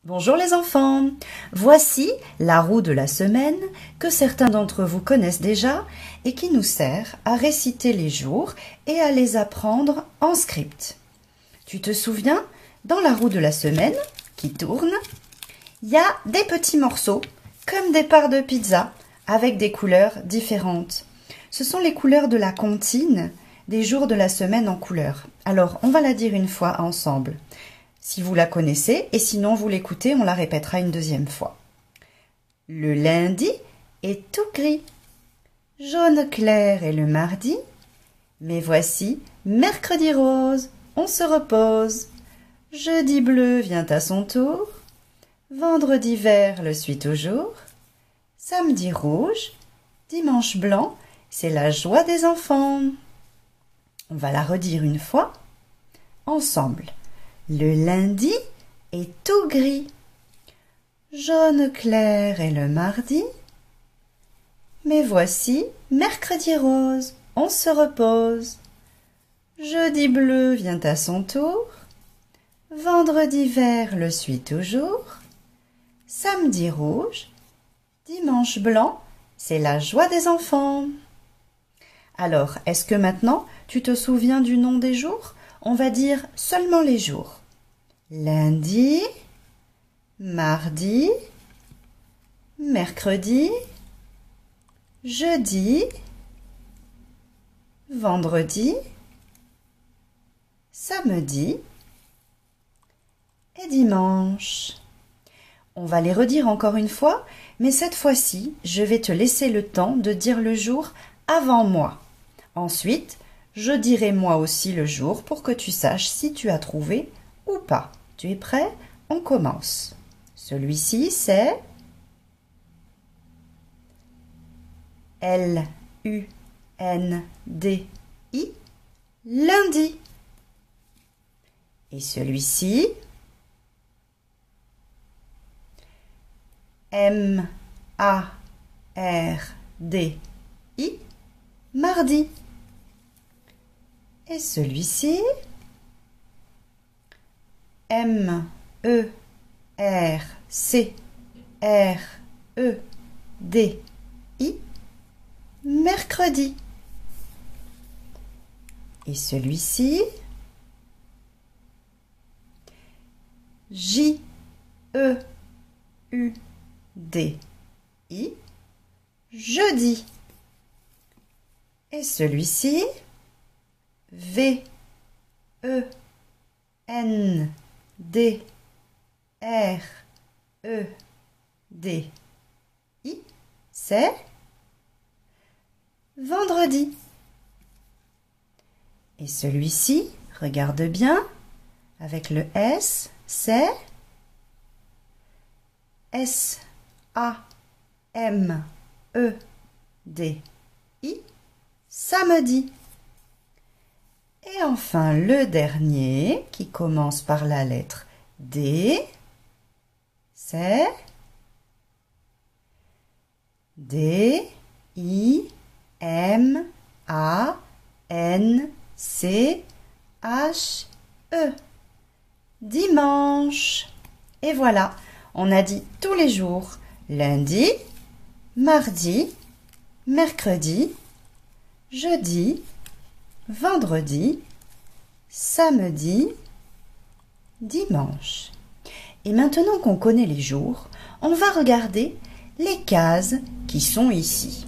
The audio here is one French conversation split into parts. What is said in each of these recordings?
Bonjour les enfants, voici la roue de la semaine que certains d'entre vous connaissent déjà et qui nous sert à réciter les jours et à les apprendre en script. Tu te souviens, dans la roue de la semaine qui tourne, il y a des petits morceaux comme des parts de pizza avec des couleurs différentes. Ce sont les couleurs de la comptine des jours de la semaine en couleurs. Alors, on va la dire une fois ensemble. Si vous la connaissez, et sinon vous l'écoutez, on la répétera une deuxième fois. Le lundi est tout gris. Jaune clair est le mardi. Mais voici mercredi rose, on se repose. Jeudi bleu vient à son tour. Vendredi vert le suit toujours. Samedi rouge, dimanche blanc, c'est la joie des enfants. On va la redire une fois, ensemble. Le lundi est tout gris. Jaune clair est le mardi. Mais voici mercredi rose, on se repose. Jeudi bleu vient à son tour. Vendredi vert le suit toujours. Samedi rouge, dimanche blanc, c'est la joie des enfants. Alors, est-ce que maintenant tu te souviens du nom des jours ? On va dire seulement les jours. Lundi, mardi, mercredi, jeudi, vendredi, samedi et dimanche. On va les redire encore une fois, mais cette fois-ci, je vais te laisser le temps de dire le jour avant moi. Ensuite, je dirai moi aussi le jour pour que tu saches si tu as trouvé ou pas. Tu es prêt? On commence. Celui-ci, c'est L-U-N-D-I, lundi. Et celui-ci, M-A-R-D-I, mardi. Et celui-ci, M-E-R-C-R-E-D-I, mercredi. Et celui-ci, J-E-U-D-I, jeudi. Et celui-ci, V-E-N-D-R-E-D-I, c'est vendredi. Et celui-ci, regarde bien, avec le S, c'est S-A-M-E-D-I, samedi. Et enfin, le dernier, qui commence par la lettre D, c'est D-I-M-A-N-C-H-E, dimanche. Et voilà, on a dit tous les jours, lundi, mardi, mercredi, jeudi, vendredi, samedi, dimanche. Et maintenant qu'on connaît les jours, on va regarder les cases qui sont ici.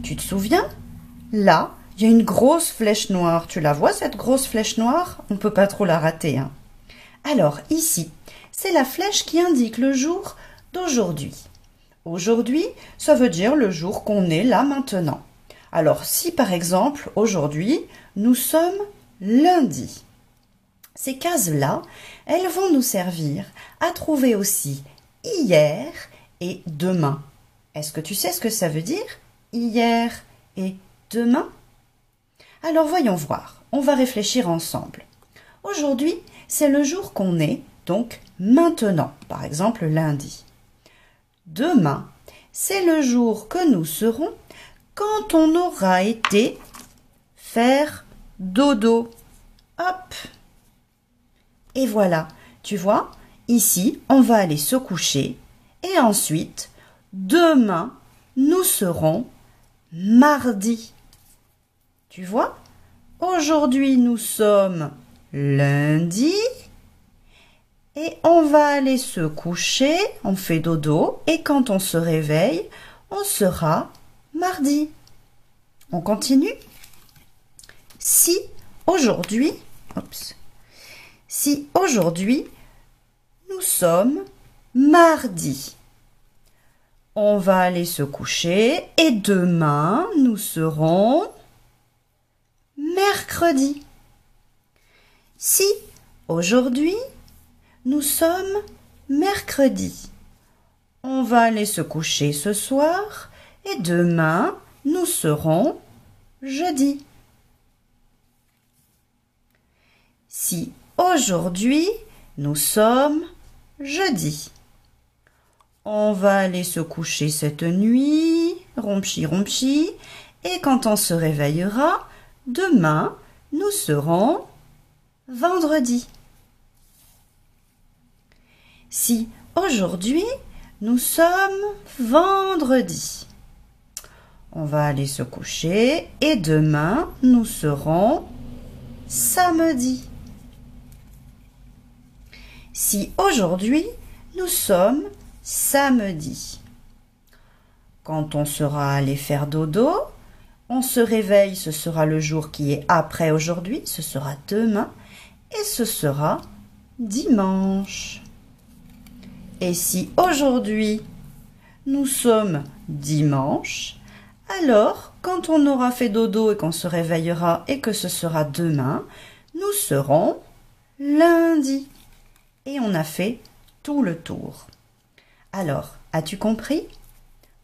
Tu te souviens? Là, il y a une grosse flèche noire. Tu la vois, cette grosse flèche noire? On ne peut pas trop la rater, hein. Alors, ici, c'est la flèche qui indique le jour d'aujourd'hui. Aujourd'hui, ça veut dire le jour qu'on est là maintenant. Alors, si par exemple, aujourd'hui, nous sommes lundi, ces cases-là, elles vont nous servir à trouver aussi hier et demain. Est-ce que tu sais ce que ça veut dire, hier et demain? Alors, voyons voir. On va réfléchir ensemble. Aujourd'hui, c'est le jour qu'on est, donc maintenant, par exemple lundi. Demain, c'est le jour que nous serons quand on aura été faire dodo. Hop. Et voilà, tu vois, ici, on va aller se coucher et ensuite, demain, nous serons mardi. Tu vois? Aujourd'hui, nous sommes lundi et on va aller se coucher, on fait dodo et quand on se réveille, on sera mardi. On continue? Si aujourd'hui, nous sommes mardi, on va aller se coucher et demain, nous serons mercredi. Si aujourd'hui, nous sommes mercredi, on va aller se coucher ce soir et demain, nous serons jeudi. Si aujourd'hui, nous sommes jeudi, on va aller se coucher cette nuit, rompchi, et quand on se réveillera, demain, nous serons vendredi. Si aujourd'hui, nous sommes vendredi, on va aller se coucher et demain, nous serons samedi. Si aujourd'hui, nous sommes samedi, quand on sera allé faire dodo, on se réveille, ce sera le jour qui est après aujourd'hui, ce sera demain et ce sera dimanche. Et si aujourd'hui, nous sommes dimanche, alors quand on aura fait dodo et qu'on se réveillera et que ce sera demain, nous serons lundi. Et on a fait tout le tour. Alors, as-tu compris?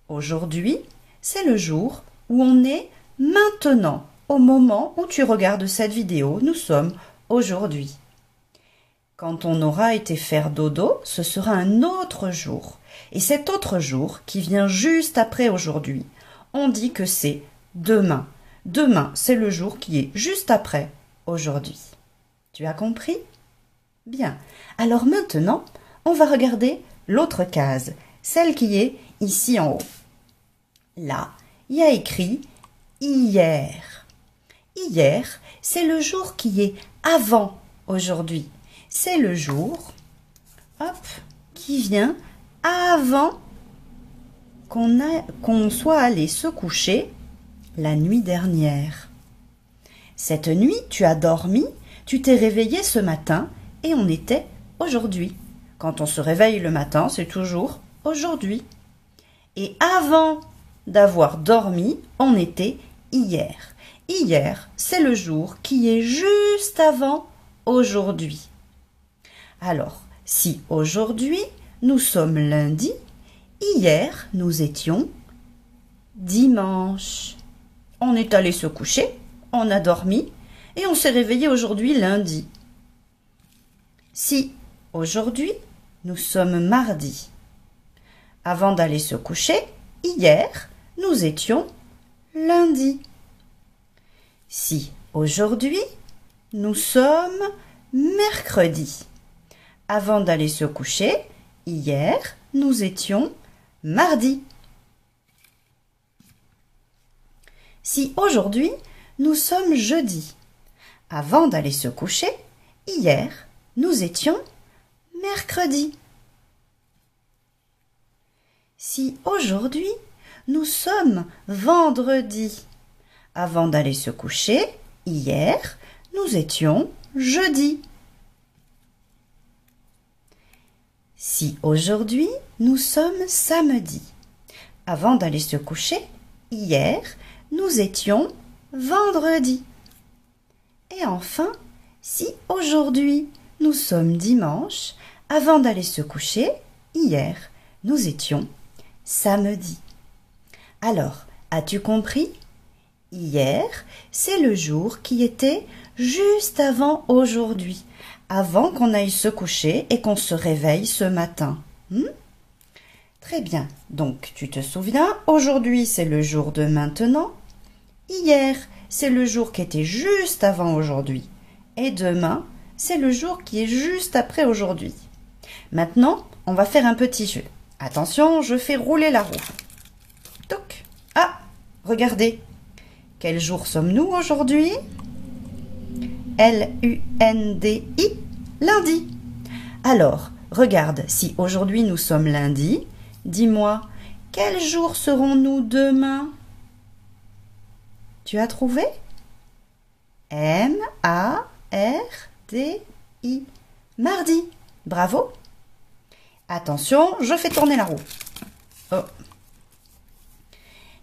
Aujourd'hui, c'est le jour où on est maintenant. Au moment où tu regardes cette vidéo, nous sommes aujourd'hui. Quand on aura été faire dodo, ce sera un autre jour. Et cet autre jour, qui vient juste après aujourd'hui, on dit que c'est demain. Demain, c'est le jour qui est juste après aujourd'hui. Tu as compris? Bien. Alors maintenant, on va regarder l'autre case, celle qui est ici en haut. Là, il y a écrit hier. Hier, c'est le jour qui est avant aujourd'hui. C'est le jour, qui vient avant qu'on soit allé se coucher la nuit dernière. Cette nuit, tu as dormi, tu t'es réveillé ce matin et on était aujourd'hui. Quand on se réveille le matin, c'est toujours aujourd'hui. Et avant d'avoir dormi, on était hier. Hier, c'est le jour qui est juste avant aujourd'hui. Alors, si aujourd'hui, nous sommes lundi, hier, nous étions dimanche. On est allé se coucher, on a dormi et on s'est réveillé aujourd'hui lundi. Si aujourd'hui, nous sommes mardi. Avant d'aller se coucher, hier, nous étions lundi. Si aujourd'hui, nous sommes mercredi. Avant d'aller se coucher, hier, nous étions mardi. Si aujourd'hui, nous sommes jeudi. Avant d'aller se coucher, hier, nous étions mercredi. Si aujourd'hui, nous sommes vendredi. Avant d'aller se coucher, hier, nous étions jeudi. Si aujourd'hui, nous sommes samedi. Avant d'aller se coucher, hier, nous étions vendredi. Et enfin, si aujourd'hui, nous sommes dimanche. Avant d'aller se coucher, hier, nous étions samedi. Alors, as-tu compris? Hier, c'est le jour qui était juste avant aujourd'hui, avant qu'on aille se coucher et qu'on se réveille ce matin. Très bien. Donc, tu te souviens, aujourd'hui, c'est le jour de maintenant. Hier, c'est le jour qui était juste avant aujourd'hui. Et demain, c'est le jour qui est juste après aujourd'hui. Maintenant, on va faire un petit jeu. Attention, je fais rouler la roue. Toc. Ah, regardez. Quel jour sommes-nous aujourd'hui? L-U-N-D-I, lundi. Alors, regarde, si aujourd'hui nous sommes lundi, dis-moi, quel jour serons-nous demain? Tu as trouvé? M-A-R-D-I, mardi. Bravo. Attention, je fais tourner la roue. Oh.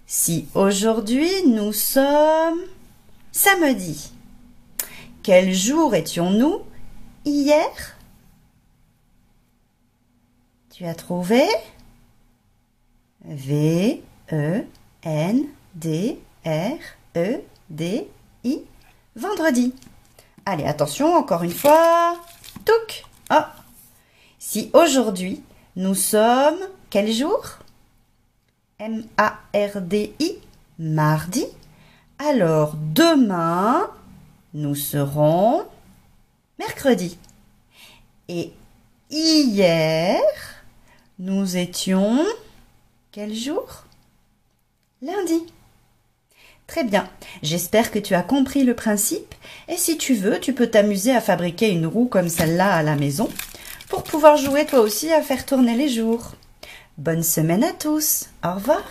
Si aujourd'hui nous sommes samedi, quel jour étions-nous hier? Tu as trouvé? V-E-N-D-R-E-D-I, vendredi. Allez, attention, encore une fois. Touc! Oh! Si aujourd'hui, nous sommes, quel jour? M-A-R-D-I, mardi. Alors, demain, nous serons mercredi. Et hier, nous étions, quel jour? Lundi. Très bien, j'espère que tu as compris le principe et si tu veux, tu peux t'amuser à fabriquer une roue comme celle-là à la maison pour pouvoir jouer toi aussi à faire tourner les jours. Bonne semaine à tous, au revoir.